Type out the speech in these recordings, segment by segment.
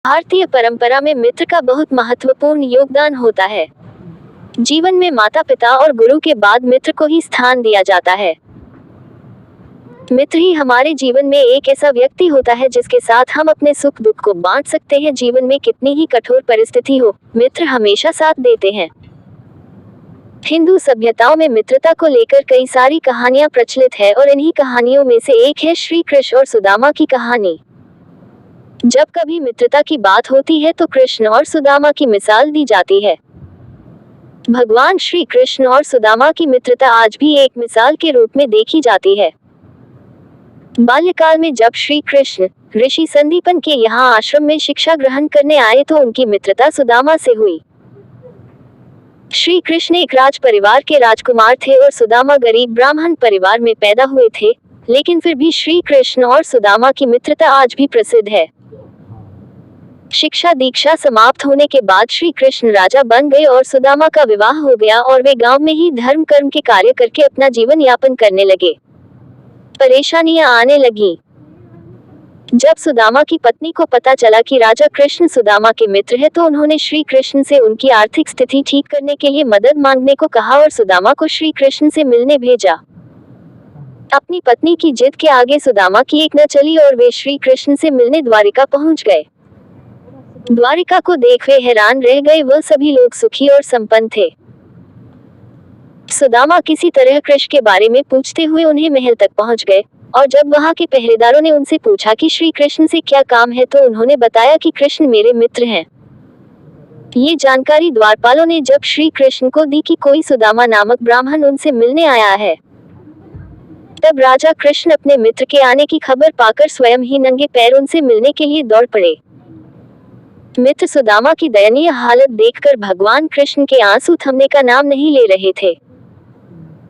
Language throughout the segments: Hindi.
भारतीय परंपरा में मित्र का बहुत महत्वपूर्ण योगदान होता है। जीवन में माता पिता और गुरु के बाद मित्र को ही स्थान दिया जाता है। मित्र ही हमारे जीवन में एक ऐसा व्यक्ति होता है जिसके साथ हम अपने सुख दुख को बांट सकते हैं। जीवन में कितनी ही कठोर परिस्थिति हो, मित्र हमेशा साथ देते हैं। हिंदू सभ्यताओं में मित्रता को लेकर कई सारी कहानियां प्रचलित है और इन्हीं कहानियों में से एक है श्री कृष्ण और सुदामा की कहानी। जब कभी मित्रता की बात होती है तो कृष्ण और सुदामा की मिसाल दी जाती है। भगवान श्री कृष्ण और सुदामा की मित्रता आज भी एक मिसाल के रूप में देखी जाती है। बाल्यकाल में जब श्री कृष्ण ऋषि संदीपन के यहाँ आश्रम में शिक्षा ग्रहण करने आए तो उनकी मित्रता सुदामा से हुई। श्री कृष्ण एक राज परिवार के राजकुमार थे और सुदामा गरीब ब्राह्मण परिवार में पैदा हुए थे, लेकिन फिर भी श्री कृष्ण और सुदामा की मित्रता आज भी प्रसिद्ध है। शिक्षा दीक्षा समाप्त होने के बाद श्री कृष्ण राजा बन गए और सुदामा का विवाह हो गया और वे गांव में ही धर्म कर्म के कार्य करके अपना जीवन यापन करने लगे। परेशानियां आने लगी। जब सुदामा की पत्नी को पता चला कि राजा कृष्ण सुदामा के मित्र है तो उन्होंने श्री कृष्ण से उनकी आर्थिक स्थिति ठीक करने के लिए मदद मांगने को कहा और सुदामा को श्री कृष्ण से मिलने भेजा। अपनी पत्नी की जिद के आगे सुदामा की एक न चली और वे श्री कृष्ण से मिलने द्वारिका पहुंच गए। द्वारिका को देख वे हैरान रह गए। वह सभी लोग सुखी और संपन्न थे। सुदामा किसी तरह कृष्ण के बारे में पूछते हुए उन्हें महल तक पहुंच गए और जब वहां के पहरेदारों ने उनसे पूछा कि श्री कृष्ण से क्या काम है तो उन्होंने बताया कि कृष्ण मेरे मित्र हैं। ये जानकारी द्वारपालों ने जब श्री कृष्ण को दी कि कोई सुदामा नामक ब्राह्मण उनसे मिलने आया है, तब राजा कृष्ण अपने मित्र के आने की खबर पाकर स्वयं ही नंगे पैर उनसे मिलने के लिए दौड़ पड़े। मित्र सुदामा की दयनीय हालत देखकर भगवान कृष्ण के आंसू थमने का नाम नहीं ले रहे थे।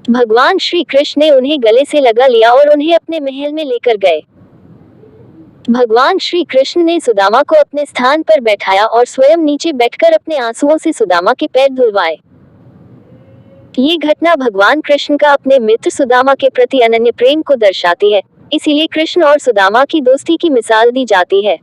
भगवान श्री कृष्ण ने उन्हें गले से लगा लिया और उन्हें अपने महल में लेकर गए। भगवान श्री कृष्ण ने सुदामा को अपने स्थान पर बैठाया और स्वयं नीचे बैठकर अपने आंसुओं से सुदामा के पैर धुलवाए। ये घटना भगवान कृष्ण का अपने मित्र सुदामा के प्रति अनन्य प्रेम को दर्शाती है। इसीलिए कृष्ण और सुदामा की दोस्ती की मिसाल दी जाती है।